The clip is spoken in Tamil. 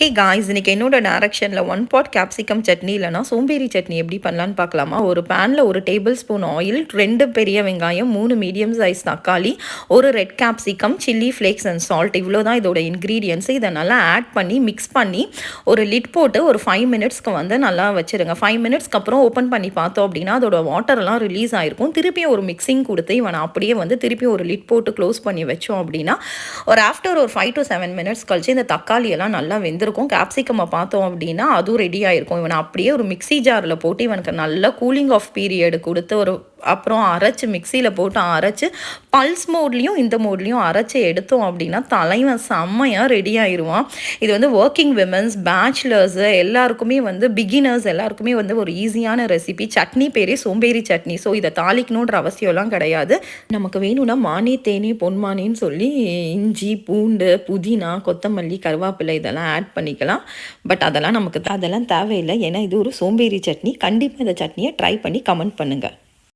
ஹே காய்ஸ், இன்னைக்கு என்னோட டைரக்ஷனில் ஒன் பாட் கேப்சிகம் சட்னி இல்லைனா சோம்பேறி சட்னி எப்படி பண்ணலான்னு பார்க்கலாமா. ஒரு பேனில் 1 டேபிள் ஸ்பூன் ஆயில், 2 பெரிய வெங்காயம், 3 மீடியம் சைஸ் தக்காளி, ஒரு red capsicum, chilli flakes and salt, இவ்வளோ தான் இதோட இன்க்ரீடியன்ஸு. இதை நல்லா ஆட் பண்ணி மிக்ஸ் பண்ணி ஒரு லிட் போட்டு ஒரு 5 மினிட்ஸ்க்கு நல்லா வச்சுருங்க. 5 மினிட்ஸ்க்கு அப்புறம் ஓப்பன் பண்ணி பார்த்தோம் அப்படின்னா அதோட வாட்டர்லாம் ரிலீஸ் ஆகிருக்கும். திருப்பியும் ஒரு மிக்சிங் கொடுத்து இவனை அப்படியே திருப்பியும் ஒரு லிட் போட்டு க்ளோஸ் பண்ணி வச்சோம் அப்படின்னா ஆஃப்டர் ஒரு 5 to 7 மினிட்ஸ் கழிச்சு இந்த தக்காளியெல்லாம் நல்லா வெந்திருக்கும். கேப்சிகம்மை பார்த்தோம் அப்படின்னா அதுவும் ரெடி ஆகிருக்கும். இவனை அப்படியே ஒரு மிக்சி ஜாரில் போட்டு இவனுக்கு நல்லா கூலிங் ஆஃப் பீரியடு கொடுத்து அப்புறம் அரைச்சி மிக்சியில் போட்டு அரைச்சி பல்ஸ் மோட்லேயும் இந்த மோட்லேயும் அரைச்சி எடுத்தோம் அப்படின்னா தலைவன் செம்மையாக ரெடி ஆயிடுவான். இது ஒர்க்கிங் விமன்ஸ், பேச்சுலர்ஸு எல்லாருக்குமே பிகினர்ஸ் எல்லாருக்குமே ஒரு ஈஸியான ரெசிபி. சட்னி பேரே சோம்பேறி சட்னி. ஸோ இதை தாளிக்கணுன்ற அவசியம்லாம் கிடையாது. நமக்கு வேணும்னா மானே தேனே பொன்மானேன்னு சொல்லி இஞ்சி, பூண்டு, புதினா, கொத்தமல்லி, கருவேப்பிலை இதெல்லாம் ஆட் பண்ணிக்கலாம். பட் அதெல்லாம் தேவையில்லை. ஏன்னா இது ஒரு சோம்பேறி சட்னி. கண்டிப்பாக இந்த சட்னியை ட்ரை பண்ணி கமெண்ட் பண்ணுங்கள்.